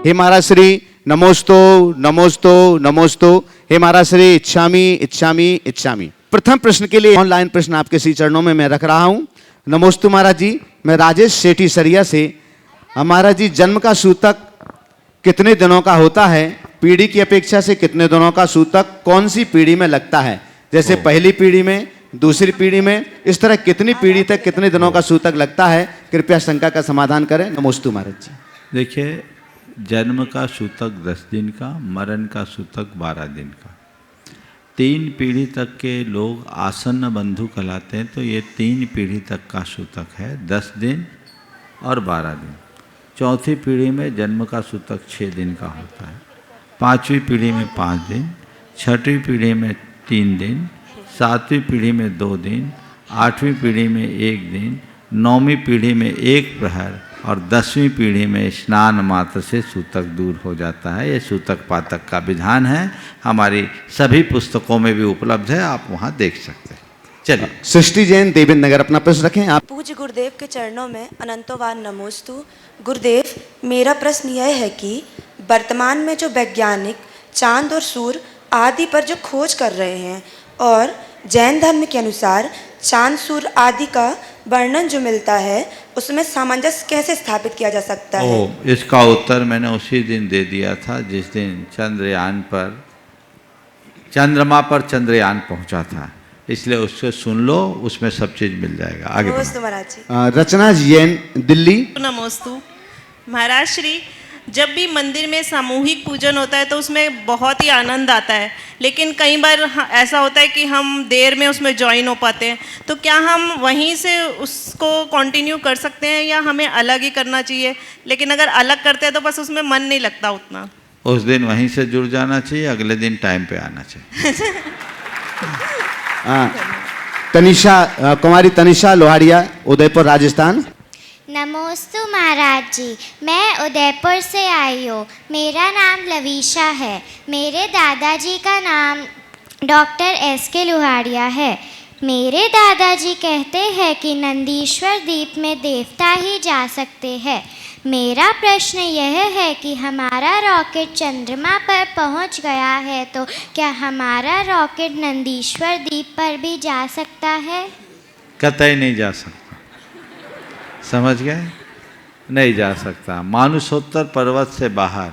हे महाराज श्री नमोस्तु नमोस्तु नमोस्तु। हे महाराज श्री इच्छामि इच्छामि इच्छामि। प्रथम प्रश्न के लिए ऑनलाइन प्रश्न आपके श्री चरणों में मैं रख रहा हूं। नमोस्तु महाराज जी, मैं राजेश सेठी सरिया से। महाराज जी, जन्म का सूतक कितने दिनों का होता है? पीढ़ी की अपेक्षा से कितने दिनों का सूतक कौन सी पीढ़ी में लगता है? जैसे पहली पीढ़ी में, दूसरी पीढ़ी में, इस तरह कितनी पीढ़ी तक कितने दिनों का सूतक लगता है? कृपया शंका का समाधान करें। नमोस्तु महाराज जी। देखिए, जन्म का सूतक 10 दिन का, मरण का सूतक 12 दिन का। 3 पीढ़ी तक के लोग आसन्न बंधु कहलाते हैं, तो ये 3 पीढ़ी तक का सूतक है, 10 दिन और 12 दिन। चौथी पीढ़ी में जन्म का सूतक 6 दिन का होता है, 5वीं पीढ़ी में 5 दिन, 6वीं पीढ़ी में 3 दिन, 7वीं पीढ़ी में 2 दिन, 8वीं पीढ़ी में 1 दिन, 9वीं पीढ़ी में 1 प्रहर और 10वीं पीढ़ी में स्नान मात्र से सूतक दूर हो जाता है। ये सूतक पातक का विधान है, हमारी सभी पुस्तकों में भी उपलब्ध है, आप वहाँ देख सकते हैं। चलिए, सृष्टि जैन देवेंद्र नगर, अपना प्रश्न रखें आप। पूज्य गुरुदेव के चरणों में अनंतवार नमोस्तु। गुरुदेव, मेरा प्रश्न यह है कि वर्तमान में जो वैज्ञानिक चांद और सूर्य आदि पर जो खोज कर रहे हैं और जैन धर्म के अनुसार चांद सूर्य आदि का वर्णन जो मिलता है, उसमें सामंजस्य कैसे स्थापित किया जा सकता है? इसका उत्तर मैंने उसी दिन दे दिया था जिस दिन चंद्रमा पर चंद्रयान पहुंचा था, इसलिए उससे सुन लो, उसमें सब चीज मिल जाएगा। आगे नमोस्तु महाराज जी। रचना जैन दिल्ली। नमोस्तु महाराज श्री। जब भी मंदिर में सामूहिक पूजन होता है तो उसमें बहुत ही आनंद आता है, लेकिन कई बार ऐसा होता है कि हम देर में उसमें ज्वाइन हो पाते हैं, तो क्या हम वहीं से उसको कंटिन्यू कर सकते हैं या हमें अलग ही करना चाहिए? लेकिन अगर अलग करते हैं तो बस उसमें मन नहीं लगता उतना। उस दिन वहीं से जुड़ जाना चाहिए, अगले दिन टाइम पे आना चाहिए। तनिषा, कुमारी तनिषा लोहाड़िया, उदयपुर राजस्थान। नमोस्तु महाराज जी, मैं उदयपुर से आई हूँ। मेरा नाम लवीशा है। मेरे दादाजी का नाम डॉक्टर SK लोहाड़िया है। मेरे दादाजी कहते हैं कि नंदीश्वर द्वीप में देवता ही जा सकते हैं। मेरा प्रश्न यह है कि हमारा रॉकेट चंद्रमा पर पहुंच गया है, तो क्या हमारा रॉकेट नंदीश्वर द्वीप पर भी जा सकता है? कतई नहीं जा सकता। समझ गए? नहीं जा सकता। मानुषोत्तर पर्वत से बाहर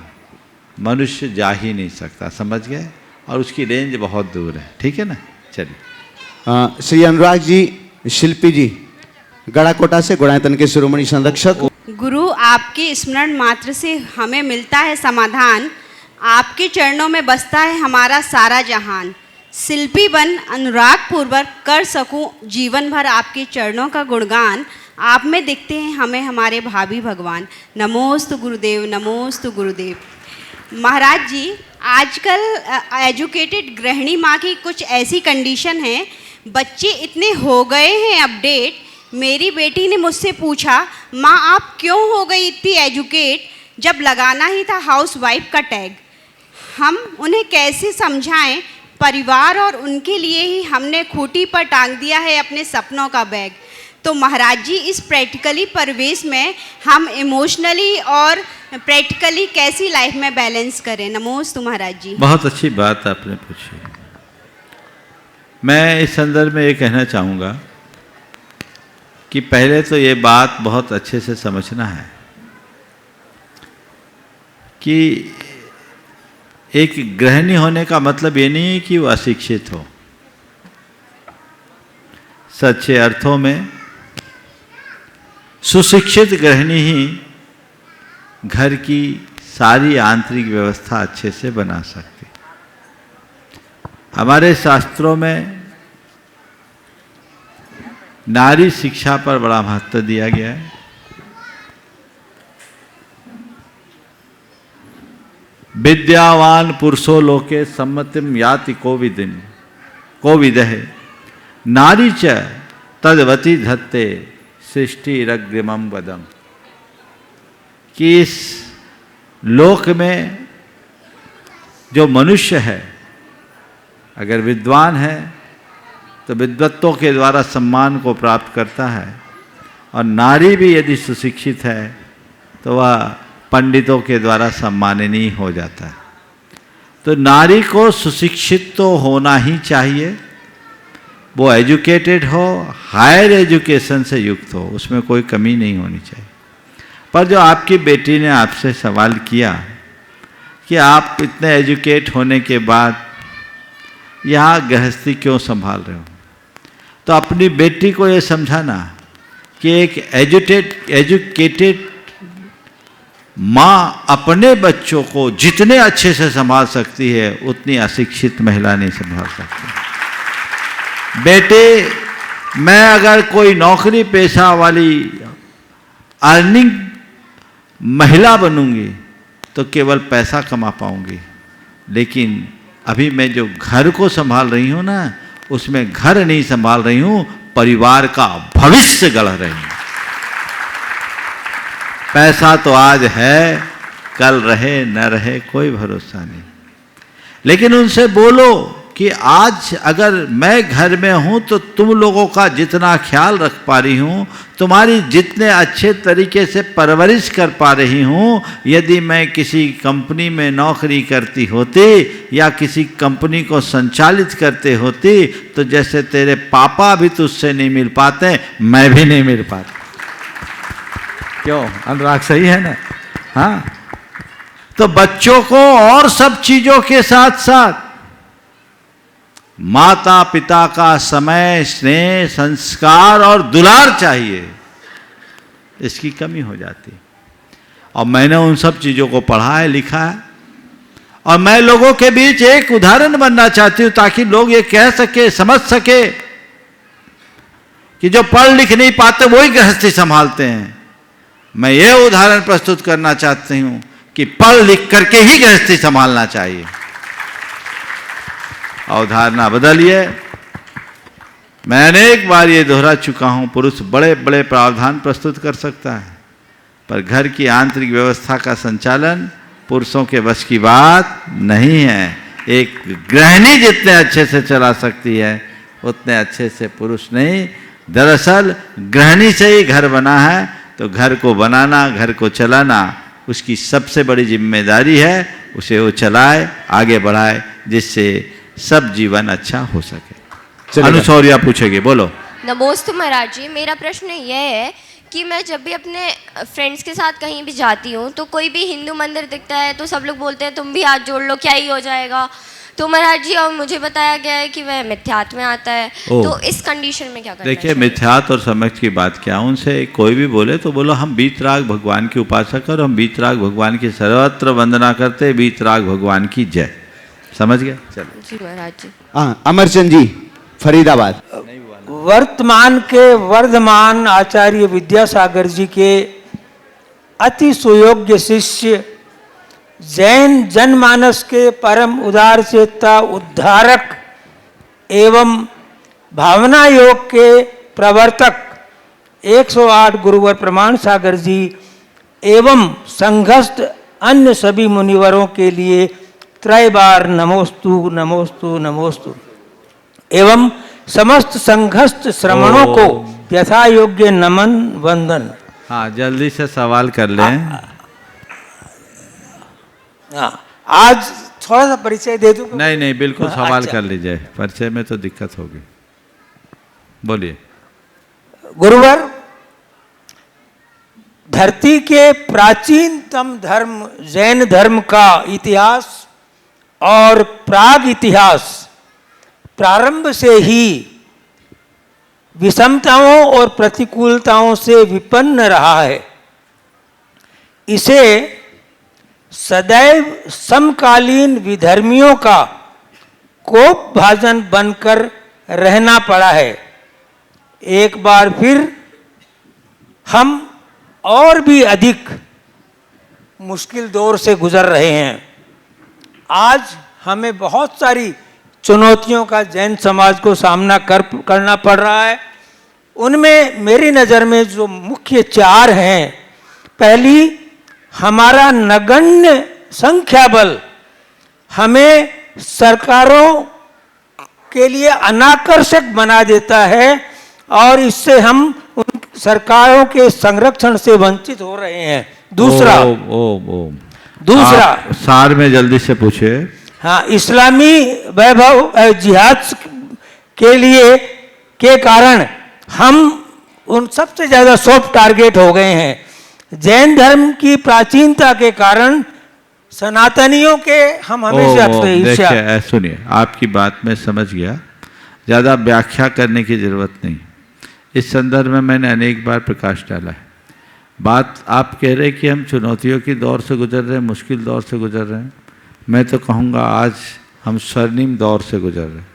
मनुष्य जा ही नहीं सकता, समझ गए? और उसकी रेंज बहुत दूर है, ठीक है ना? चलिए। श्री अनुराग जी, शिल्पी जी, गड़ाकोटा से, गुणायतन के शिरोमणि संरक्षक। गुरु, आपके स्मरण मात्र से हमें मिलता है समाधान, आपके चरणों में बसता है हमारा सारा जहान। शिल्पी बन अनुराग पूर्वक कर सकूं जीवन भर आपके चरणों का गुणगान। आप में दिखते हैं हमें हमारे भावी भगवान। नमोस्तु गुरुदेव, नमोस्तु गुरुदेव। महाराज जी, आजकल एजुकेटेड गृहिणी माँ की कुछ ऐसी कंडीशन है, बच्चे इतने हो गए हैं अपडेट। मेरी बेटी ने मुझसे पूछा, माँ आप क्यों हो गई इतनी एजुकेट, जब लगाना ही था हाउस वाइफ का टैग। हम उन्हें कैसे समझाएं? परिवार और उनके लिए ही हमने खूंटी पर टांग दिया है अपने सपनों का बैग। तो महाराज जी, इस प्रैक्टिकली परिवेश में हम इमोशनली और प्रैक्टिकली कैसी लाइफ में बैलेंस करें? नमोस्तु महाराज जी। बहुत अच्छी बात आपने पूछी। मैं इस संदर्भ में ये कहना चाहूँगा कि पहले तो ये बात बहुत अच्छे से समझना है कि एक गृहिणी होने का मतलब ये नहीं है कि वो अशिक्षित हो। सच्चे अर्थों में सुशिक्षित गृहिणी ही घर की सारी आंतरिक व्यवस्था अच्छे से बना सकती। हमारे शास्त्रों में नारी शिक्षा पर बड़ा महत्व दिया गया है। विद्यावान पुरुषो लोके सम्मतिम याति कोविदः नारी च तद्वती धत्ते सृष्टिरग्रिमं वदम्। कि इस लोक में जो मनुष्य है अगर विद्वान है तो विद्वत्तों के द्वारा सम्मान को प्राप्त करता है, और नारी भी यदि सुशिक्षित है तो वह पंडितों के द्वारा सम्माननीय हो जाता है। तो नारी को सुशिक्षित तो होना ही चाहिए, वो एजुकेटेड हो, हायर एजुकेशन से युक्त हो, उसमें कोई कमी नहीं होनी चाहिए। पर जो आपकी बेटी ने आपसे सवाल किया कि आप इतने एजुकेट होने के बाद यहाँ गृहस्थी क्यों संभाल रहे हो, तो अपनी बेटी को ये समझाना कि एक एजुकेटेड माँ अपने बच्चों को जितने अच्छे से संभाल सकती है उतनी अशिक्षित महिला नहीं संभाल सकती। बेटे, मैं अगर कोई नौकरी पेशा वाली अर्निंग महिला बनूंगी तो केवल पैसा कमा पाऊंगी, लेकिन अभी मैं जो घर को संभाल रही हूं ना, उसमें घर नहीं संभाल रही हूं, परिवार का भविष्य गढ़ रही हूं। पैसा तो आज है, कल रहे न रहे कोई भरोसा नहीं, लेकिन उनसे बोलो कि आज अगर मैं घर में हूं तो तुम लोगों का जितना ख्याल रख पा रही हूं, तुम्हारी जितने अच्छे तरीके से परवरिश कर पा रही हूं, यदि मैं किसी कंपनी में नौकरी करती होती या किसी कंपनी को संचालित करते होती तो जैसे तेरे पापा भी तुझसे नहीं मिल पाते, मैं भी नहीं मिल पाता। क्यों अनुराग, सही है ना? हाँ, तो बच्चों को और सब चीजों के साथ साथ माता पिता का समय, स्नेह, संस्कार और दुलार चाहिए, इसकी कमी हो जाती है। और मैंने उन सब चीजों को पढ़ा है, लिखा है, और मैं लोगों के बीच एक उदाहरण बनना चाहती हूं ताकि लोग ये कह सके, समझ सके कि जो पढ़ लिख नहीं पाते वही गृहस्थी संभालते हैं। मैं ये उदाहरण प्रस्तुत करना चाहती हूं कि पढ़ लिख करके ही गृहस्थी संभालना चाहिए। अवधारणा बदलिए। मैं अनेक बार ये दोहरा चुका हूं, पुरुष बड़े बड़े प्रावधान प्रस्तुत कर सकता है, पर घर की आंतरिक व्यवस्था का संचालन पुरुषों के वश की बात नहीं है। एक गृहिणी जितने अच्छे से चला सकती है उतने अच्छे से पुरुष नहीं। दरअसल गृहिणी से ही घर बना है, तो घर को बनाना, घर को चलाना उसकी सबसे बड़ी जिम्मेदारी है। उसे वो चलाए, आगे बढ़ाए, जिससे सब जीवन अच्छा हो सके। अनुसौर्या पूछेगी, बोलो। नमोस्तु महाराज जी, मेरा प्रश्न यह है कि मैं जब भी अपने फ्रेंड्स के साथ कहीं भी जाती हूँ तो कोई भी हिंदू मंदिर दिखता है तो सब लोग बोलते हैं तुम भी हाथ जोड़ लो, क्या ही हो जाएगा। तो महाराज जी, और मुझे बताया गया है कि वह मिथ्यात्व में आता है, तो इस कंडीशन में क्या करना चाहिए? देखिए, मिथ्यात्व और समझ की बात क्या, उनसे कोई भी बोले तो बोलो हम वीतराग भगवान के उपासक और हम वीतराग भगवान की सर्वत्र वंदना करते, वीतराग भगवान की जय। समझ गए? चलो जी महाराज जी। हाँ, अमरचंद जी, फरीदाबाद। वर्तमान के वर्धमान आचार्य विद्यासागर जी के अति सुयोग्य शिष्य, जैन जनमानस के परम उदार चेता उद्धारक एवं भावना योग के प्रवर्तक 108 गुरुवर प्रमाण सागर जी एवं संघस्थ अन्य सभी मुनिवरों के लिए त्रय बार नमोस्तु नमोस्तु नमोस्तु एवं समस्त संघस्थ श्रमणों को यथा योग्य नमन वंदन। हाँ, जल्दी से सवाल कर लें। आज थोड़ा सा परिचय दे दूं? नहीं, बिल्कुल सवाल अच्छा। कर लीजिए, परिचय में तो दिक्कत होगी। बोलिए। गुरुवर, धरती के प्राचीनतम धर्म जैन धर्म का इतिहास और प्राग इतिहास प्रारंभ से ही विषमताओं और प्रतिकूलताओं से विपन्न रहा है। इसे सदैव समकालीन विधर्मियों का कोप भाजन बनकर रहना पड़ा है। एक बार फिर हम और भी अधिक मुश्किल दौर से गुजर रहे हैं। आज हमें बहुत सारी चुनौतियों का जैन समाज को सामना करना पड़ रहा है। उनमें मेरी नज़र में जो मुख्य 4 हैं, पहली, हमारा नगण्य संख्या बल हमें सरकारों के लिए अनाकर्षक बना देता है और इससे हम उन सरकारों के संरक्षण से वंचित हो रहे हैं। दूसरा ओम दूसरा आप सार में जल्दी से पूछे। हाँ, इस्लामी वैभव जिहाद के लिए के कारण हम उन सबसे ज्यादा सॉफ्ट टारगेट हो गए हैं। जैन धर्म की प्राचीनता के कारण सनातनियों के हम हमेशा देखिए सुनिए, आपकी बात में समझ गया, ज़्यादा व्याख्या करने की ज़रूरत नहीं। इस संदर्भ में मैंने अनेक बार प्रकाश डाला है। बात आप कह रहे कि हम चुनौतियों की दौर से गुजर रहे हैं, मुश्किल दौर से गुजर रहे हैं। मैं तो कहूँगा आज हम स्वर्णिम दौर से गुजर रहे हैं।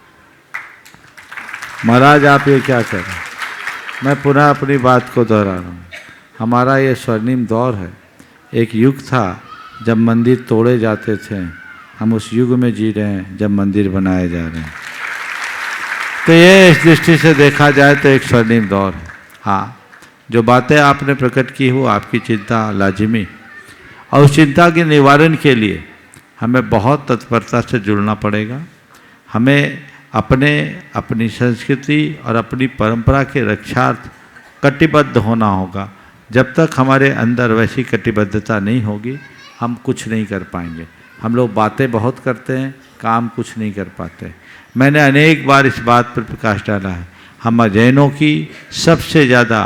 महाराज आप ये क्या कह रहे हैं? मैं पुनः अपनी बात को दोहरा रहा हूँ, हमारा ये स्वर्णिम दौर है। एक युग था जब मंदिर तोड़े जाते थे, हम उस युग में जी रहे हैं जब मंदिर बनाए जा रहे हैं। तो ये इस दृष्टि से देखा जाए तो एक स्वर्णिम दौर है। हाँ, जो बातें आपने प्रकट की हो, आपकी चिंता लाजिमी, और उस चिंता के निवारण के लिए हमें बहुत तत्परता से जुड़ना पड़ेगा। हमें अपनी संस्कृति और अपनी परंपरा के रक्षार्थ कटिबद्ध होना होगा। जब तक हमारे अंदर वैसी कटिबद्धता नहीं होगी, हम कुछ नहीं कर पाएंगे। हम लोग बातें बहुत करते हैं, काम कुछ नहीं कर पाते। मैंने अनेक बार इस बात पर प्रकाश डाला है, हम जैनों की सबसे ज़्यादा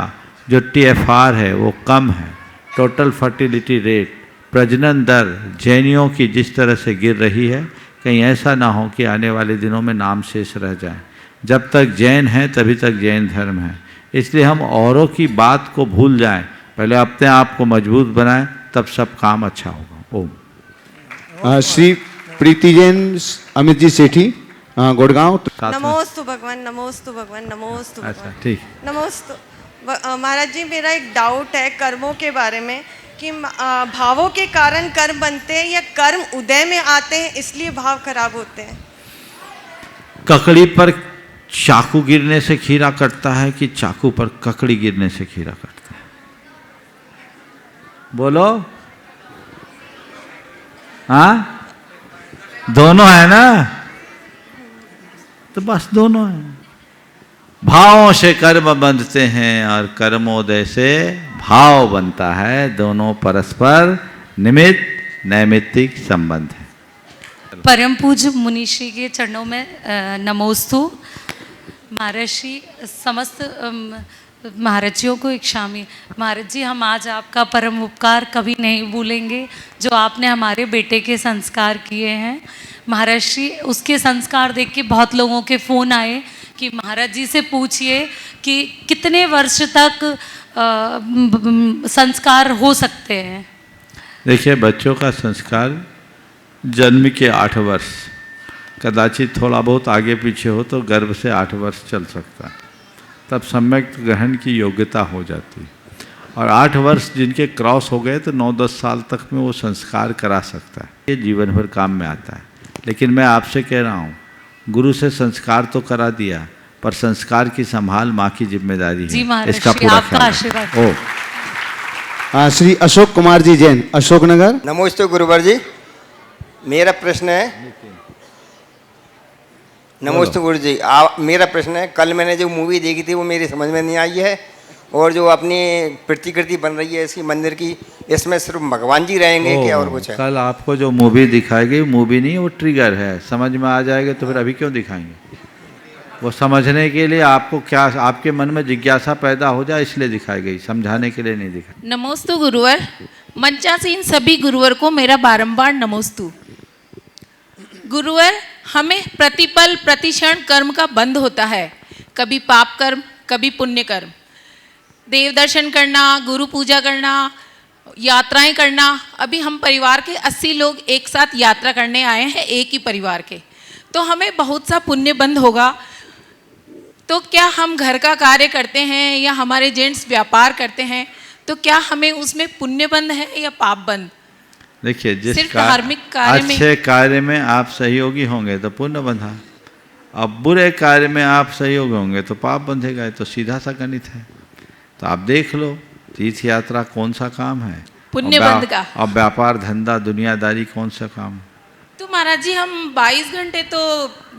जो TFR है वो कम है, टोटल फर्टिलिटी रेट, प्रजनन दर जैनियों की जिस तरह से गिर रही है, कहीं ऐसा ना हो कि आने वाले दिनों में नाम शेष रह जाए। जब तक जैन हैं तभी तक जैन धर्म है। इसलिए हम औरों की बात को भूल जाएं, पहले अपने आप को मजबूत बनाएं, तब सब काम अच्छा होगा। ओम। श्री प्रीति जैन, अमित जी सेठी, गुड़गांव। नमोस्तु भगवान, नमोस्तु भगवान, नमोस्तु अच्छा भगवान। ठीक, नमोस्तु महाराज जी, मेरा एक डाउट है कर्मों के बारे में कि भावों के कारण कर्म बनते हैं या कर्म उदय में आते हैं इसलिए भाव खराब होते हैं? ककड़ी पर चाकू गिरने से खीरा कटता है कि चाकू पर ककड़ी गिरने से खीरा कटता है? बोलो। हाँ, दोनों है ना, तो बस दोनों है। भावों से कर्म बनते हैं और कर्मोदय से भाव बनता है। दोनों परस्पर निमित्त नैमित्तिक संबंध है। परम पूज्य मुनिश्री के चरणों में नमोस्तु। महर्षि समस्त महारथियों को इच्छामी। महाराज जी, हम आज आपका परम उपकार कभी नहीं भूलेंगे जो आपने हमारे बेटे के संस्कार किए हैं। महर्षि, उसके संस्कार देख के बहुत लोगों के फ़ोन आए कि महाराज जी से पूछिए कि कितने वर्ष तक संस्कार हो सकते हैं। देखिए, बच्चों का संस्कार जन्म के 8 वर्ष, कदाचित थोड़ा बहुत आगे पीछे हो तो गर्भ से 8 वर्ष चल सकता है, तब सम्यक ग्रहण की योग्यता हो जाती है। और 8 वर्ष जिनके क्रॉस हो गए तो 9-10 साल तक में वो संस्कार करा सकता है। ये जीवन भर काम में आता है। लेकिन मैं आपसे कह रहा हूँ, गुरु से संस्कार तो करा दिया, पर संस्कार की संभाल माँ की जिम्मेदारी है। इसका पूरा आशीर्वाद। ओ, श्री अशोक कुमार जी जैन, अशोकनगर। नमस्ते गुरुवर जी, मेरा प्रश्न है। नमस्ते गुरु जी, मेरा प्रश्न है, कल मैंने जो मूवी देखी थी वो मेरी समझ में नहीं आई है, और जो अपनी प्रतिकृति बन रही है इसकी मंदिर की, इसमें सिर्फ भगवान जी रहेंगे क्या और कुछ है? कल आपको जो मूवी दिखाई गई, मूवी नहीं, वो ट्रिगर है। समझ में आ जाएगा तो फिर अभी क्यों दिखाएंगे? वो समझने के लिए आपको क्या, आपके मन में जिज्ञासा पैदा हो जाए इसलिए दिखाई गई, समझाने के लिए नहीं दिखाई। नमोस्तु गुरुवर। मंचासीन सभी गुरुवर को मेरा बारंबार नमोस्तु। गुरुवर, हमें प्रतिपल प्रतिक्षण कर्म का बंध होता है, कभी पाप कर्म, कभी पुण्य कर्म। देव दर्शन करना, गुरु पूजा करना, यात्राएं करना। अभी हम परिवार के 80 लोग एक साथ यात्रा करने आए हैं, एक ही परिवार के, तो हमें बहुत सा पुण्य बंध होगा। तो क्या हम घर का कार्य करते हैं या हमारे जेंट्स व्यापार करते हैं, तो क्या हमें उसमें पुण्य बंध है या पाप बंध? देखिए, जिस धार्मिक कार्य में, अच्छे कार्य में आप सहयोगी होंगे तो पुण्य बंधा, अब बुरे कार्य में आप सहयोगी होंगे तो पाप बंधेगा। तो सीधा सा गणित है। तो आप देख लो, तीर्थ यात्रा कौन सा काम है, पुण्य बंध का, और व्यापार धंधा दुनियादारी कौन सा काम है? तो महाराज जी, हम 22 घंटे तो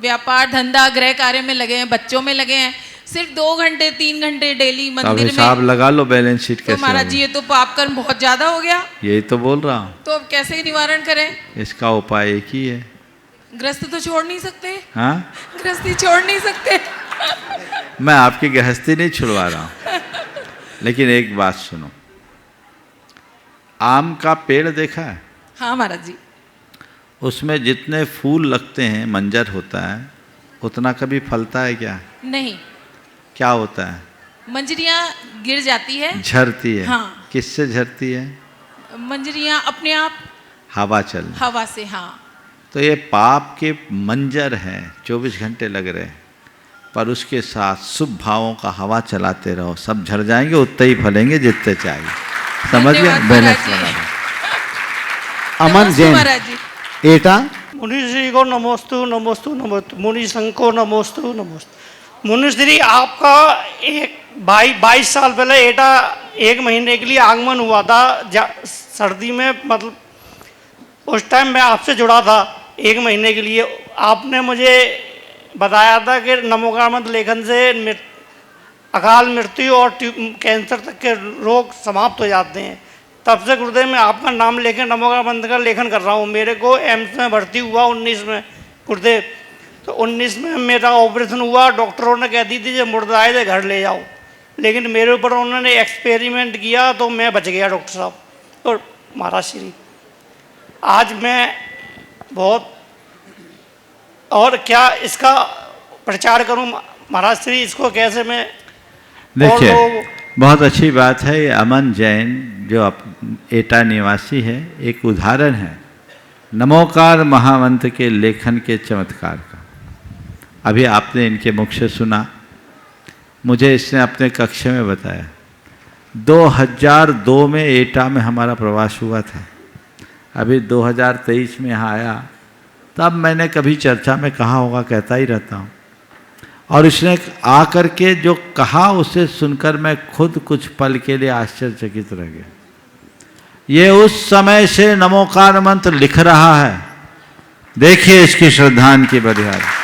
व्यापार धंधा गृह कार्य में लगे हैं, बच्चों में लगे हैं, सिर्फ 2 घंटे 3 घंटे डेली अब मंदिर हिसाब में, लगा लो बैलेंस शीट तो कैसे महाराज जी होगी। ये तो पाप कर्म बहुत ज्यादा हो गया, यही तो बोल रहा हूँ, तो अब कैसे निवारण करें? इसका उपाय एक ही है। ग्रस्त तो छोड़ नहीं सकते, हाँ, गृहस्थी छोड़ नहीं सकते। मैं आपकी गृहस्थी नहीं छुड़वा रहा हूँ, लेकिन एक बात सुनो, आम का पेड़ देखा है? हाँ महाराज जी। उसमें जितने फूल लगते हैं, मंजर होता है, उतना कभी फलता है क्या? नहीं, क्या होता है? मंजरियां गिर जाती है, झरती है। हाँ। किससे झरती है? मंजरियां अपने आप हवा चल। हवा से, हाँ। तो ये पाप के मंजर हैं, 24 घंटे लग रहे हैं, पर उसके साथ शुभ भावों का हवा चलाते रहो, सब झड़ जाएंगे, उतने ही फलेंगे जितने चाहिए। समझ गया? धन्यवाद बैलेंस महाराज जी। लगा दो। अमन नमस्ते जैन महाराज जी। एटा मुनि श्री को नमोस्तु नमोस्तु नमोस्तु, मुनि संघ को नमोस्तु नमोस्तु। मुनि श्री, आपका एक 22 साल पहले एटा 1 महीने के लिए आगमन हुआ था, सर्दी में, मतलब उस टाइम मैं आपसे जुड़ा था 1 महीने के लिए। आपने मुझे बताया था कि नमोकार मंत्र लेखन से अकाल मृत्यु और कैंसर तक के रोग समाप्त हो जाते हैं। तब से गुरुदेव मैं आपका नाम लेकर नमोकार मंत्र का लेखन कर रहा हूँ। मेरे को एम्स में भर्ती हुआ 19 में गुरुदेव, तो 19 में मेरा ऑपरेशन हुआ, डॉक्टरों ने कह दी थी जो मुर्दाए से घर ले जाओ, लेकिन मेरे ऊपर उन्होंने एक्सपेरिमेंट किया तो मैं बच गया डॉक्टर साहब। तो महाराज श्री, आज मैं बहुत, और क्या इसका प्रचार करूं महाराज श्री, इसको कैसे मैं? देखिए, बहुत अच्छी बात है। ये अमन जैन जो एटा निवासी है, एक उदाहरण है नमोकार महामंत्र के लेखन के चमत्कार का। अभी आपने इनके मुख से सुना, मुझे इसने अपने कक्ष में बताया। 2002 में एटा में हमारा प्रवास हुआ था, अभी 2023 में यहाँ आया, तब मैंने कभी चर्चा में कहा होगा, कहता ही रहता हूँ। और इसने आकर के जो कहा उसे सुनकर मैं खुद कुछ पल के लिए आश्चर्यचकित रह गया। ये उस समय से नमोकार मंत्र लिख रहा है, देखिए इसकी श्रद्धान की बलिहारी।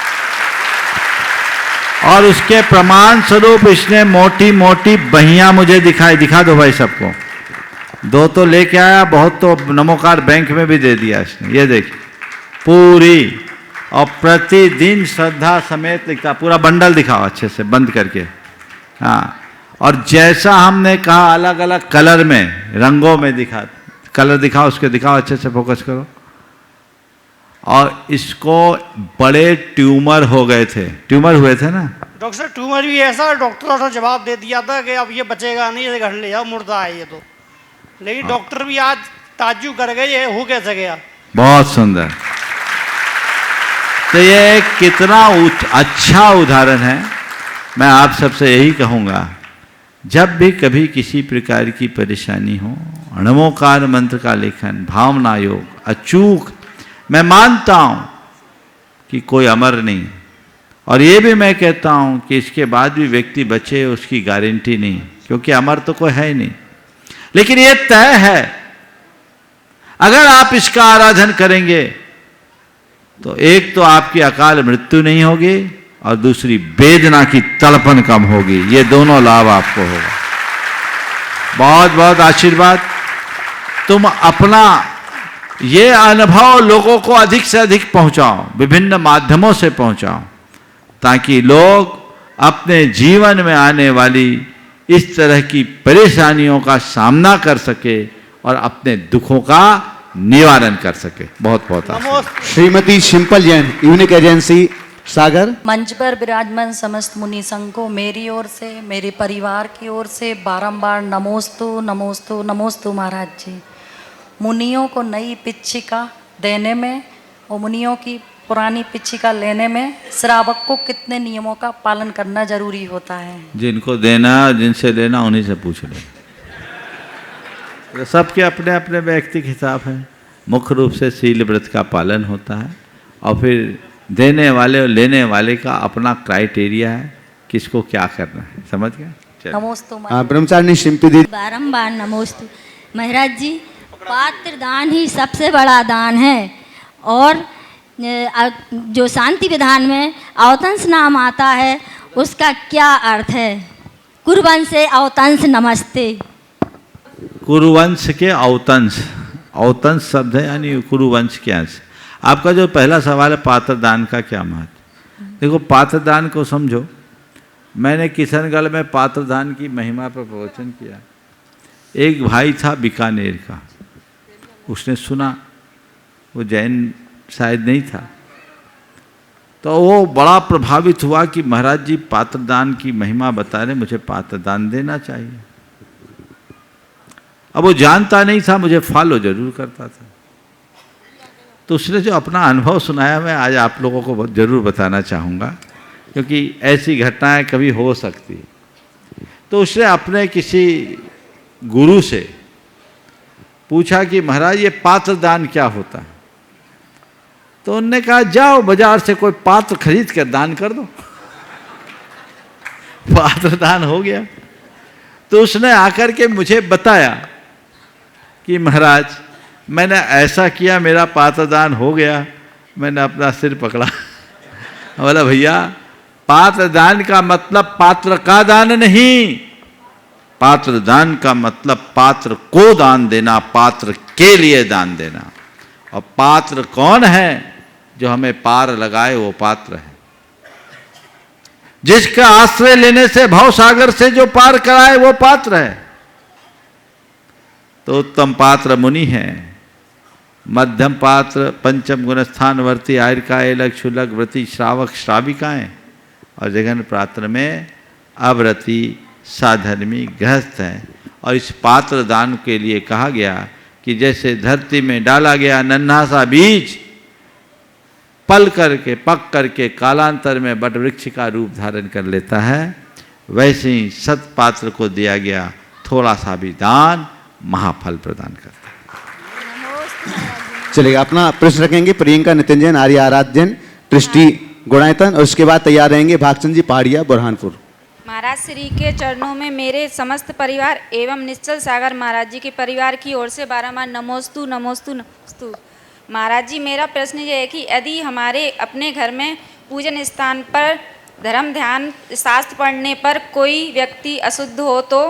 और उसके प्रमाण स्वरूप इसने मोटी मोटी बहियां मुझे दिखाई, दिखा दो भाई सबको। 2 तो लेके आया, बहुत तो नमोकार बैंक में भी दे दिया इसने। ये देखिए पूरी, और प्रतिदिन श्रद्धा समेत लिखता, पूरा बंडल दिखाओ अच्छे से बंद करके। हाँ, और जैसा हमने कहा अलग अलग कलर में, रंगों में दिखा, कलर दिखाओ, उसके दिखाओ, अच्छे से फोकस करो। और इसको बड़े ट्यूमर हो गए थे, ट्यूमर हुए थे ना डॉक्टर साहब? ट्यूमर भी ऐसा, डॉक्टर ने जवाब दे दिया था कि अब ये बचेगा नहीं, ये घर ले जाओ, मुर्दा है ये तो। लेकिन डॉक्टर भी आज ताज्जुब कर गए, ये हो कैसे गया? बहुत सुंदर। तो ये कितना अच्छा उदाहरण है। मैं आप सबसे यही कहूँगा, जब भी कभी किसी प्रकार की परेशानी हो, नमोकार मंत्र का लेखन, भावना योग अचूक। मैं मानता हूँ कि कोई अमर नहीं, और ये भी मैं कहता हूँ कि इसके बाद भी व्यक्ति बचे, उसकी गारंटी नहीं, क्योंकि अमर तो कोई है ही नहीं। लेकिन ये तय है, अगर आप इसका आराधन करेंगे तो एक तो आपकी अकाल मृत्यु नहीं होगी, और दूसरी वेदना की तड़पन कम होगी। ये दोनों लाभ आपको होगा। बहुत बहुत आशीर्वाद। तुम अपना ये अनुभव लोगों को अधिक से अधिक पहुंचाओ, विभिन्न माध्यमों से पहुंचाओ, ताकि लोग अपने जीवन में आने वाली इस तरह की परेशानियों का सामना कर सके और अपने दुखों का निवारण कर सके। बहुत बहुत आशीर्वाद। श्रीमती शिंपल जैन, यूनिक एजेंसी सागर। मंच पर विराजमान समस्त मुनि संघ को मेरी ओर से, मेरे परिवार की ओर से बारंबार नमोस्तु नमोस्तु नमोस्तु महाराज जी। मुनियों को नई पिच्छिका देने में और मुनियों की पुरानी पिच्छिका लेने में श्रावक को कितने नियमों का पालन करना जरूरी होता है? जिनको देना जिनसे लेना उन्हीं से पूछ लो। सबके अपने अपने व्यक्तिगत हिसाब है। मुख्य रूप से शील व्रत का पालन होता है, और फिर देने वाले और लेने वाले का अपना क्राइटेरिया है, किसको क्या करना है। समझ गए? नमोस्तु ब्रह्मचारिणी शिंपी दीदी। बारंबार नमोस्तु महाराज जी। पात्र दान ही सबसे बड़ा दान है, और जो शांति विधान में अवतंस नाम आता है उसका क्या अर्थ है? कुरुवंश से अवतंस नमस्ते। कुरुवंश के अवतंस, अवतंस शब्द है यानी कुरुवंश के अंश। आपका जो पहला सवाल है पात्रदान का क्या महत्व, देखो पात्रदान को समझो। मैंने किशनगढ़ में पात्रदान की महिमा पर प्रवचन किया। एक भाई था बीकानेर का, उसने सुना, वो जैन शायद नहीं था, तो वो बड़ा प्रभावित हुआ कि महाराज जी पात्रदान की महिमा बता रहे, मुझे पात्रदान देना चाहिए। अब वो जानता नहीं था, मुझे फॉलो जरूर करता था। तो उसने जो अपना अनुभव सुनाया मैं आज आप लोगों को जरूर बताना चाहूँगा, क्योंकि ऐसी घटनाएं कभी हो सकती है। तो उसने अपने किसी गुरु से पूछा कि महाराज ये पात्रदान क्या होता है? तो उन्होंने कहा जाओ बाजार से कोई पात्र खरीद कर दान कर दो। पात्रदान हो गया। तो उसने आकर के मुझे बताया कि महाराज मैंने ऐसा किया, मेरा पात्रदान हो गया। मैंने अपना सिर पकड़ा, बोला भैया पात्रदान का मतलब पात्र का दान नहीं, पात्रदान का मतलब पात्र को दान देना, पात्र के लिए दान देना। और पात्र कौन है? जो हमें पार लगाए वो पात्र है। जिसका आश्रय लेने से भव सागर से जो पार कराए वो पात्र है। तो उत्तम पात्र मुनि है, मध्यम पात्र पंचम गुणस्थान वर्ती आयरका एलक शुलक व्रती श्रावक श्राविकाएं, और जघन पात्र में अव्रती साधर्मी गृहस्थ हैं। और इस पात्र दान के लिए कहा गया कि जैसे धरती में डाला गया नन्हा सा बीज पल करके पक करके कालांतर में बट वृक्ष का रूप धारण कर लेता है, वैसे ही सत्पात्र को दिया गया थोड़ा सा भी दान महाफल प्रदान करता है। चलिएगा, अपना प्रश्न रखेंगे प्रियंका नितिन जैन, आर्य आराध्यन, दृष्टि गुणायतन, और उसके बाद तैयार रहेंगे भागचंद जी पहाड़िया बुरहानपुर। महाराज श्री के चरणों में मेरे समस्त परिवार एवं निश्चल सागर महाराज जी के परिवार की ओर से बारंबार नमोस्तु नमोस्तु नमोस्तु। महाराज जी मेरा प्रश्न ये है कि यदि हमारे अपने घर में पूजन स्थान पर धर्म ध्यान शास्त्र पढ़ने पर कोई व्यक्ति अशुद्ध हो तो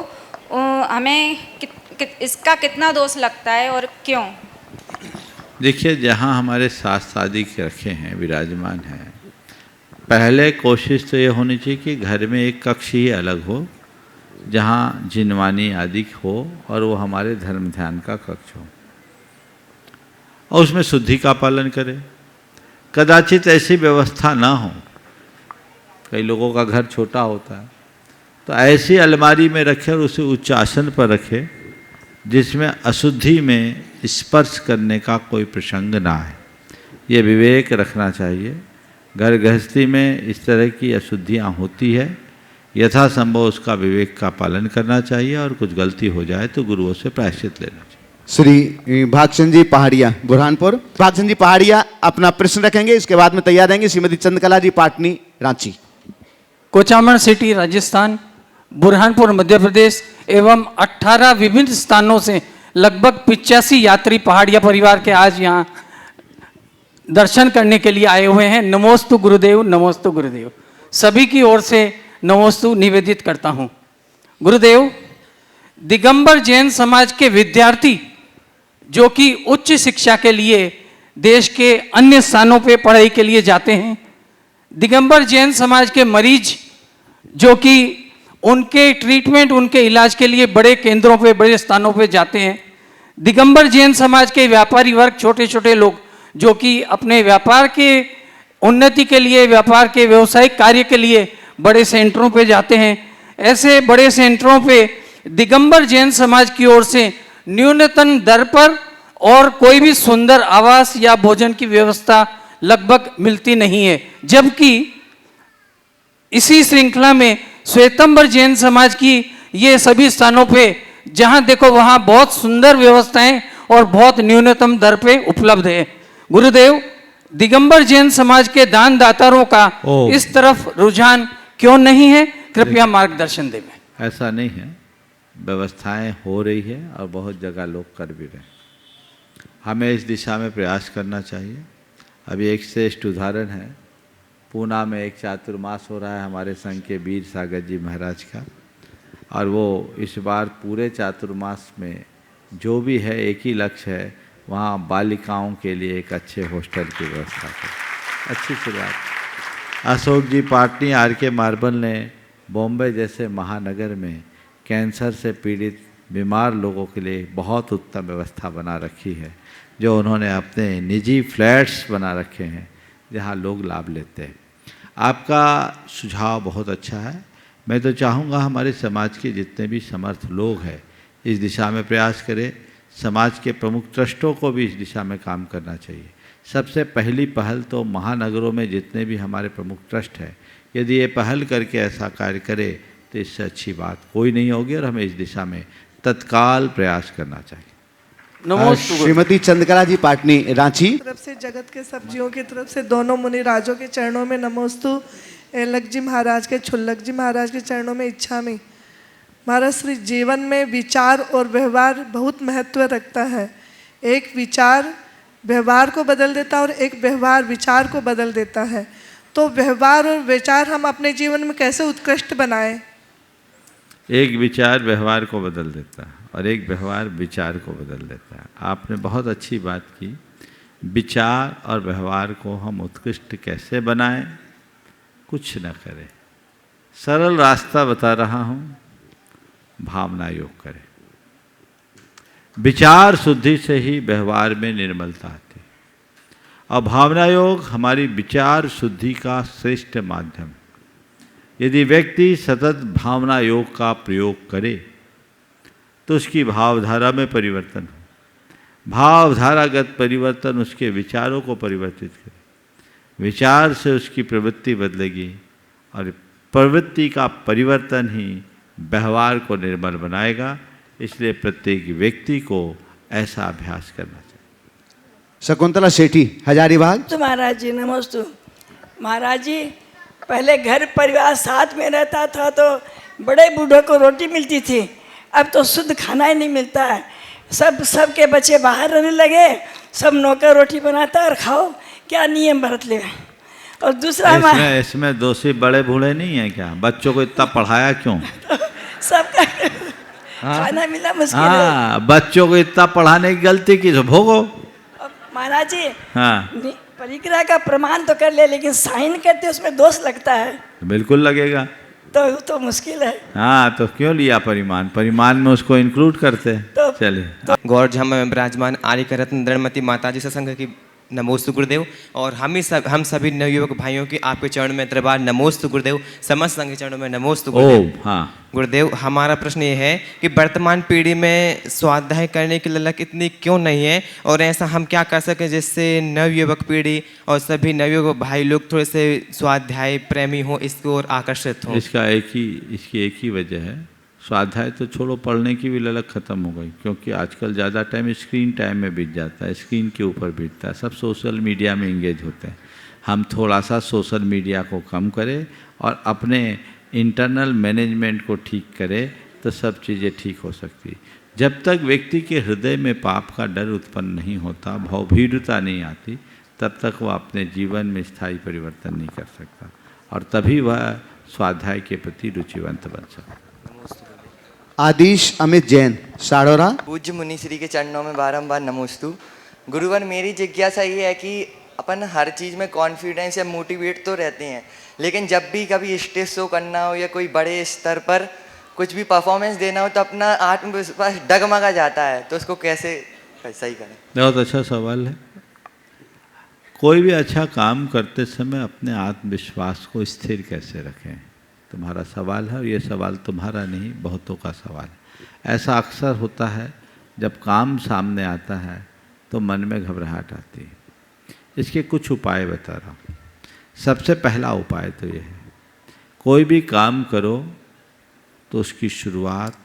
हमें इसका कितना दोष लगता है और क्यों? देखिए, जहाँ हमारे शास्त्र आदि रखे हैं विराजमान हैं, पहले कोशिश तो ये होनी चाहिए कि घर में एक कक्ष ही अलग हो जहाँ जिनवानी आदि हो और वो हमारे धर्म ध्यान का कक्ष हो और उसमें शुद्धि का पालन करें। कदाचित ऐसी व्यवस्था ना हो, कई लोगों का घर छोटा होता है, तो ऐसी अलमारी में रखे और उसे उच्च आसन पर रखे जिसमें अशुद्धि में स्पर्श करने का कोई प्रसंग ना है। ये विवेक रखना चाहिए। घर गृहस्थी में इस तरह की अशुद्धियाँ होती है, यथासंभव उसका विवेक का पालन करना चाहिए और कुछ गलती हो जाए तो गुरुओं से प्रायश्चित लेना चाहिए। श्री भागचंद जी पहाड़िया बुरहानपुर। भागचंद जी पहाड़िया अपना प्रश्न रखेंगे, इसके बाद में तैयार रहेंगे श्रीमती चंद्रकला जी पाटनी रांची। कोचामन सिटी राजस्थान, बुरहानपुर मध्य प्रदेश एवं 18 विभिन्न स्थानों से लगभग 85 यात्री पहाड़िया परिवार के आज यहाँ दर्शन करने के लिए आए हुए हैं। नमोस्तु गुरुदेव, नमोस्तु गुरुदेव। सभी की ओर से नमोस्तु निवेदित करता हूँ। गुरुदेव, दिगंबर जैन समाज के विद्यार्थी जो कि उच्च शिक्षा के लिए देश के अन्य स्थानों पे पढ़ाई के लिए जाते हैं, दिगंबर जैन समाज के मरीज जो कि उनके ट्रीटमेंट, उनके इलाज के लिए बड़े केंद्रों पे, बड़े स्थानों पे जाते हैं, दिगंबर जैन समाज के व्यापारी वर्ग, छोटे छोटे लोग जो कि अपने व्यापार के उन्नति के लिए, व्यापार के व्यवसायिक कार्य के लिए बड़े सेंटरों पे जाते हैं, ऐसे बड़े सेंटरों पे दिगंबर जैन समाज की ओर से न्यूनतम दर पर और कोई भी सुंदर आवास या भोजन की व्यवस्था लगभग मिलती नहीं है। जबकि इसी श्रृंखला में श्वेतंबर जैन समाज की ये सभी स्थानों पे जहां देखो वहां बहुत सुंदर व्यवस्थाएं और बहुत न्यूनतम दर पे उपलब्ध है। गुरुदेव, दिगंबर जैन समाज के दान दातारों का इस तरफ रुझान क्यों नहीं है? कृपया मार्गदर्शन दें। ऐसा नहीं है, व्यवस्थाएं हो रही है और बहुत जगह लोग कर भी रहे हैं। हमें इस दिशा में प्रयास करना चाहिए। अभी एक श्रेष्ठ उदाहरण है, पूना में एक चातुर्मास हो रहा है हमारे संघ के वीर सागर जी महाराज का, और वो इस बार पूरे चातुर्मास में जो भी है एक ही लक्ष्य है, वहाँ बालिकाओं के लिए एक अच्छे हॉस्टल की व्यवस्था करें। अच्छी शुरुआत। अशोक जी पाटनी आर के मार्बल ने बॉम्बे जैसे महानगर में कैंसर से पीड़ित बीमार लोगों के लिए बहुत उत्तम व्यवस्था बना रखी है, जो उन्होंने अपने निजी फ्लैट्स बना रखे हैं जहां लोग लाभ लेते हैं। आपका सुझाव बहुत अच्छा है। मैं तो चाहूँगा हमारे समाज के जितने भी समर्थ लोग हैं इस दिशा में प्रयास करें। समाज के प्रमुख ट्रस्टों को भी इस दिशा में काम करना चाहिए। सबसे पहली पहल तो महानगरों में जितने भी हमारे प्रमुख ट्रस्ट हैं, यदि ये पहल करके ऐसा कार्य करे तो इससे अच्छी बात कोई नहीं होगी, और हमें इस दिशा में तत्काल प्रयास करना चाहिए। श्रीमती चंद्रकला जी पाटनी रांची। तरफ से जगत के सब्जियों की तरफ से दोनों मुनि राजों के चरणों में नमोस्तु। एलक जी महाराज के, छुल्लक जी महाराज के चरणों में इच्छामि। महाराज श्री जीवन में विचार और व्यवहार बहुत महत्व रखता है। एक विचार व्यवहार को बदल देता है और एक व्यवहार विचार को बदल देता है। तो व्यवहार और विचार हम अपने जीवन में कैसे उत्कृष्ट बनाएं? एक विचार व्यवहार को बदल देता है और एक व्यवहार विचार को बदल देता है। आपने बहुत अच्छी बात की। विचार और व्यवहार को हम उत्कृष्ट कैसे बनाएं? कुछ न करें, सरल रास्ता बता रहा हूँ, भावना योग करें। विचार शुद्धि से ही व्यवहार में निर्मलता आती है, और भावना योग हमारी विचार शुद्धि का श्रेष्ठ माध्यम। यदि व्यक्ति सतत भावना योग का प्रयोग करे तो उसकी भावधारा में परिवर्तन हो। भावधारागत परिवर्तन उसके विचारों को परिवर्तित करे, विचार से उसकी प्रवृत्ति बदलेगी, और प्रवृत्ति का परिवर्तन ही व्यवहार को निर्मल बनाएगा। इसलिए प्रत्येक व्यक्ति को ऐसा अभ्यास करना चाहिए। शकुंतला शेट्टी हजारीबाग। तो महाराज जी नमस्ते। महाराज जी, पहले घर परिवार साथ में रहता था तो बड़े बूढ़ों को रोटी मिलती थी, अब तो शुद्ध खाना ही नहीं मिलता है। सबके बच्चे बाहर रहने लगे, सब नौकर रोटी बनाता है और खाओ, क्या नियम बरत ले। और दूसरा इसमें दोषी बड़े बूढ़े नहीं है क्या? बच्चों को इतना पढ़ाया क्यों? सबका खाना मिला मुश्किल है। बच्चों को इतना पढ़ाने की गलती की तो भोगो। महाराज जी, हाँ, परिक्रमा का प्रमाण तो कर ले, लेकिन साइन करते उसमें दोष लगता है। बिल्कुल लगेगा, तो मुश्किल है। हाँ, तो क्यों लिया परिमाण? परिमाण में उसको इंक्लूड करते हैं। तो चलिए। गौरझाम में विराजमान आर्यकरत्न दंडमती माता जी सत्संग की नमोस्तु गुरुदेव, और हम सभी नवयुवक भाइयों की आपके चरण में दरबार नमोस्तु गुरुदेव, समस्त संघ के चरणों में नमोस्तु गुरुदेव। हाँ गुरुदेव, हमारा प्रश्न ये है कि वर्तमान पीढ़ी में स्वाध्याय करने की ललक इतनी क्यों नहीं है, और ऐसा हम क्या कर सकें जिससे नवयुवक पीढ़ी और सभी नवयुवक भाई लोग थोड़े से स्वाध्याय प्रेमी हो, इसकी ओर आकर्षित हो? इसकी एक ही वजह है। स्वाध्याय तो छोड़ो, पढ़ने की भी ललक ख़त्म हो गई, क्योंकि आजकल ज़्यादा टाइम स्क्रीन टाइम में बीत जाता है, स्क्रीन के ऊपर बीतता है, सब सोशल मीडिया में इंगेज होते हैं। हम थोड़ा सा सोशल मीडिया को कम करें और अपने इंटरनल मैनेजमेंट को ठीक करें तो सब चीज़ें ठीक हो सकती। जब तक व्यक्ति के हृदय में पाप का डर उत्पन्न नहीं होता, भवभीरुता नहीं आती, तब तक वह अपने जीवन में स्थायी परिवर्तन नहीं कर सकता, और तभी वह स्वाध्याय के प्रति रुचिवंत बन सकता। आदिश अमित जैन साड़ोरा। पूज्य मुनि श्री के चरणों में बारंबार नमोस्तु। गुरुवर, मेरी जिज्ञासा ये है कि अपन हर चीज़ में कॉन्फिडेंस या मोटिवेट तो रहते हैं, लेकिन जब भी कभी स्टेज शो करना हो या कोई बड़े स्तर पर कुछ भी परफॉर्मेंस देना हो तो अपना आत्मविश्वास डगमगा जाता है, तो उसको कैसे सही करें? बहुत अच्छा सवाल है। कोई भी अच्छा काम करते समय अपने आत्मविश्वास को स्थिर कैसे रखें, तुम्हारा सवाल है, और ये सवाल तुम्हारा नहीं, बहुतों का सवाल है। ऐसा अक्सर होता है जब काम सामने आता है तो मन में घबराहट आती है। इसके कुछ उपाय बता रहा हूँ। सबसे पहला उपाय तो ये है, कोई भी काम करो तो उसकी शुरुआत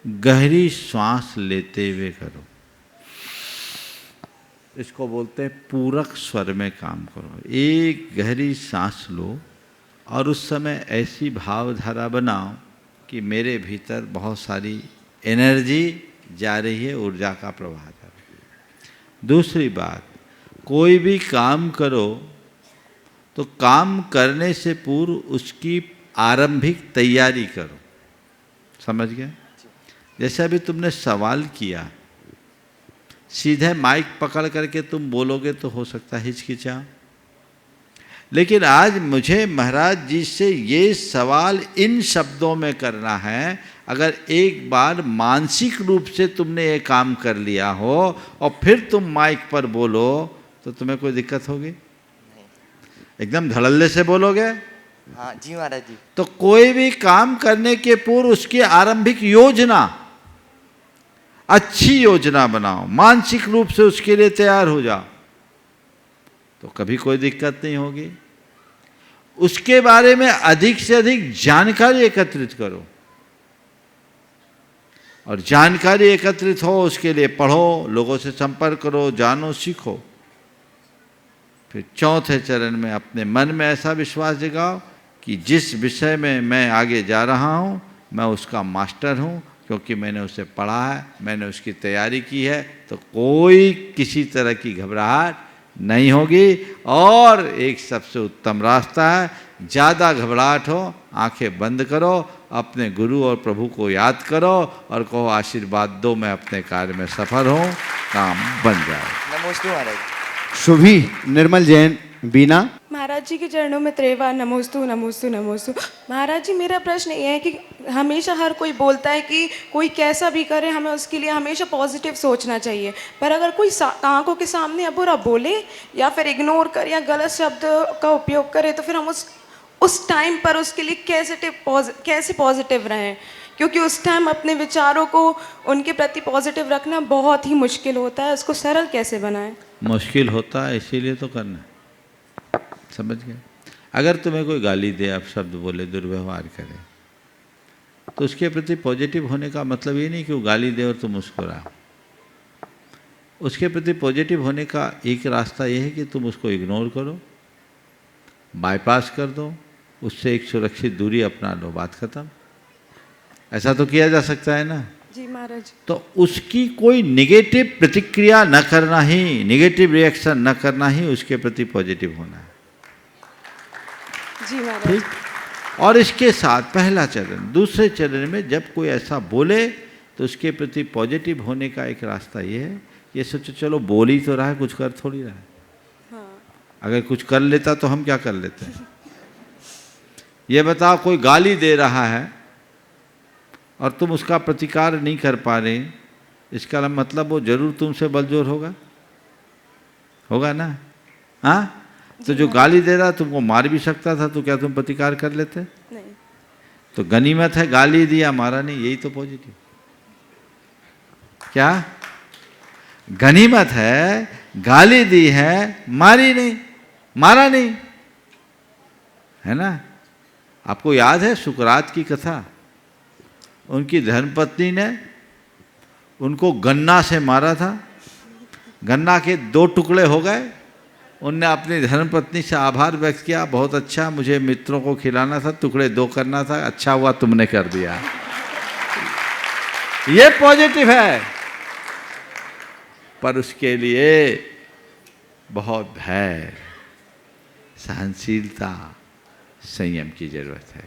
गहरी सांस लेते हुए करो। इसको बोलते हैं पूरक स्वर में काम करो। एक गहरी सांस लो और उस समय ऐसी भावधारा बनाओ कि मेरे भीतर बहुत सारी एनर्जी जा रही है, ऊर्जा का प्रवाह जा रहा है। दूसरी बात, कोई भी काम करो तो काम करने से पूर्व उसकी आरंभिक तैयारी करो। समझ गए? जैसे अभी तुमने सवाल किया, सीधे माइक पकड़ करके तुम बोलोगे तो हो सकता है हिचकिचा, लेकिन आज मुझे महाराज जी से ये सवाल इन शब्दों में करना है। अगर एक बार मानसिक रूप से तुमने ये काम कर लिया हो और फिर तुम माइक पर बोलो तो तुम्हें कोई दिक्कत होगी? एकदम धड़ल्ले से बोलोगे? हाँ जी महाराज जी। तो कोई भी काम करने के पूर्व उसकी आरंभिक योजना, अच्छी योजना बनाओ, मानसिक रूप से उसके लिए तैयार हो जाओ, तो कभी कोई दिक्कत नहीं होगी। उसके बारे में अधिक से अधिक जानकारी एकत्रित करो, और जानकारी एकत्रित हो उसके लिए पढ़ो, लोगों से संपर्क करो, जानो, सीखो। फिर चौथे चरण में अपने मन में ऐसा विश्वास जगाओ कि जिस विषय में मैं आगे जा रहा हूँ मैं उसका मास्टर हूँ, क्योंकि मैंने उसे पढ़ा है, मैंने उसकी तैयारी की है, तो कोई किसी तरह की घबराहट नहीं होगी। और एक सबसे उत्तम रास्ता है, ज़्यादा घबराहट हो आंखें बंद करो, अपने गुरु और प्रभु को याद करो और कहो आशीर्वाद दो, मैं अपने कार्य में सफल हूँ, काम बन जाए। नमस्ते महाराज। शुभी, निर्मल जैन, बीना। महाराज जी के चरणों में त्रेवा नमोस्तु नमोस्तु नमोस्तु। महाराज जी, मेरा प्रश्न ये है कि हमेशा हर कोई बोलता है कि कोई कैसा भी करे हमें उसके लिए हमेशा पॉजिटिव सोचना चाहिए, पर अगर कोई आंखों के सामने बुरा बोले या फिर इग्नोर करे या गलत शब्द का उपयोग करे तो फिर हम उस टाइम पर उसके लिए कैसे पॉजिटिव रहें? क्योंकि उस टाइम अपने विचारों को उनके प्रति पॉजिटिव रखना बहुत ही मुश्किल होता है, उसको सरल कैसे बनाएं? मुश्किल होता है, इसीलिए तो करना है। समझ गए? अगर तुम्हें कोई गाली दे, आप शब्द बोले, दुर्व्यवहार करे, तो उसके प्रति पॉजिटिव होने का मतलब ये नहीं कि वो गाली दे और तुम मुस्कुराओ। उसके प्रति पॉजिटिव होने का एक रास्ता ये है कि तुम उसको इग्नोर करो, बाईपास कर दो, उससे एक सुरक्षित दूरी अपना लो, बात खत्म। ऐसा तो किया जा सकता है ना? जी महाराज। तो उसकी कोई नेगेटिव प्रतिक्रिया न करना ही, नेगेटिव रिएक्शन न करना ही उसके प्रति पॉजिटिव होना है। जी महाराज। ठीक। और इसके साथ पहला चरण, दूसरे चरण में जब कोई ऐसा बोले तो उसके प्रति पॉजिटिव होने का एक रास्ता ये है, ये सोचो चलो बोल ही तो रहा है, कुछ कर थोड़ी रहा है। हाँ। अगर कुछ कर लेता तो हम क्या कर लेते हैं? ये बताओ, कोई गाली दे रहा है और तुम उसका प्रतिकार नहीं कर पा रहे, इसका मतलब वो जरूर तुमसे बलजोर होगा ना? हाँ? तो जो गाली दे रहा तुमको मार भी सकता था, तो क्या तुम प्रतिकार कर लेते? नहीं। तो गनीमत है, गाली दिया मारा नहीं, यही तो पॉजिटिव। क्या गनीमत है? गाली दी है, मारी नहीं, मारा नहीं, है ना? आपको याद है सुकरात की कथा? उनकी धर्मपत्नी ने उनको गन्ना से मारा था, गन्ना के 2 टुकड़े हो गए। उनने अपनी धर्मपत्नी से आभार व्यक्त किया, बहुत अच्छा, मुझे मित्रों को खिलाना था, टुकड़े 2 करना था, अच्छा हुआ तुमने कर दिया। ये पॉजिटिव है, पर उसके लिए बहुत धैर्य, सहनशीलता, संयम की जरूरत है।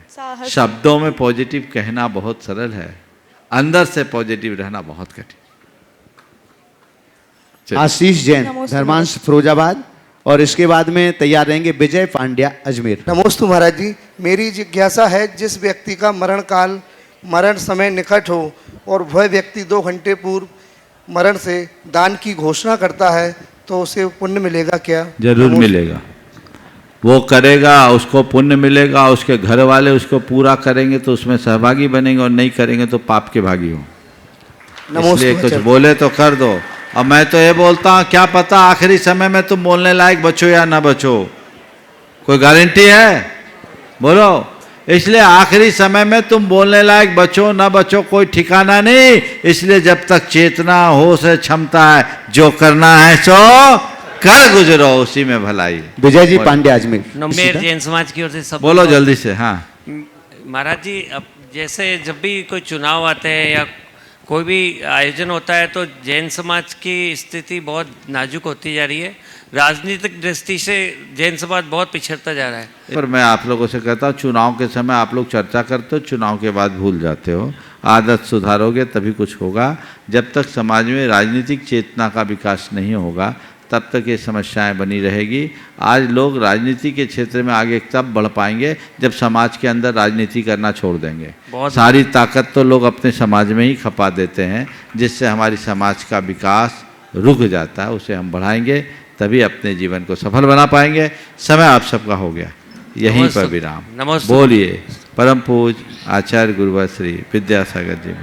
शब्दों में पॉजिटिव कहना बहुत सरल है, अंदर से पॉजिटिव रहना बहुत कठिन। आशीष जैन, धर्मांश, फिरोजाबाद, और इसके बाद में तैयार रहेंगे विजय पांड्या, अजमेर। नमोस्तु महाराज जी। मेरी जिज्ञासा है, जिस व्यक्ति का मरण समय निकट हो और वह व्यक्ति 2 घंटे पूर्व मरण से दान की घोषणा करता है तो उसे पुण्य मिलेगा क्या? जरूर मिलेगा, वो करेगा, उसको पुण्य मिलेगा, उसके घर वाले उसको पूरा करेंगे तो उसमें सहभागी बनेंगे, और नहीं करेंगे तो पाप के भागी हो। इसलिए कुछ बोले तो कर दो। और मैं तो ये बोलता हूँ, क्या पता आखिरी समय में तुम बोलने लायक बचो या ना बचो, कोई गारंटी है? बोलो। इसलिए आखिरी समय में तुम बोलने लायक बचो ना बचो कोई ठिकाना नहीं। इसलिए जब तक चेतना, होश है, क्षमता है, जो करना है सो कर गुजरो, उसी में भलाई। विजय जी पांड्या, अजमेर। मेर जैन समाज की ओर से सब बोलो जल्दी से। हाँ महाराज जी, अब जैसे जब भी कोई चुनाव आते हैं या कोई भी आयोजन होता है तो जैन समाज की स्थिति बहुत नाजुक होती जा रही है। राजनीतिक दृष्टि से जैन समाज बहुत पिछड़ता जा रहा है। पर मैं आप लोगों से कहता हूँ, चुनाव के समय आप लोग चर्चा करते हो, चुनाव के बाद भूल जाते हो। आदत सुधारोगे तभी कुछ होगा। जब तक समाज में राजनीतिक चेतना का विकास नहीं होगा तब तक ये समस्याएं बनी रहेगी। आज लोग राजनीति के क्षेत्र में आगे तब बढ़ पाएंगे जब समाज के अंदर राजनीति करना छोड़ देंगे। सारी ताकत तो लोग अपने समाज में ही खपा देते हैं, जिससे हमारी समाज का विकास रुक जाता है। उसे हम बढ़ाएंगे तभी अपने जीवन को सफल बना पाएंगे। समय आप सबका हो गया, यहीं पर विराम। बोलिए परम पूज्य आचार्य गुरुवर श्री विद्यासागर जी।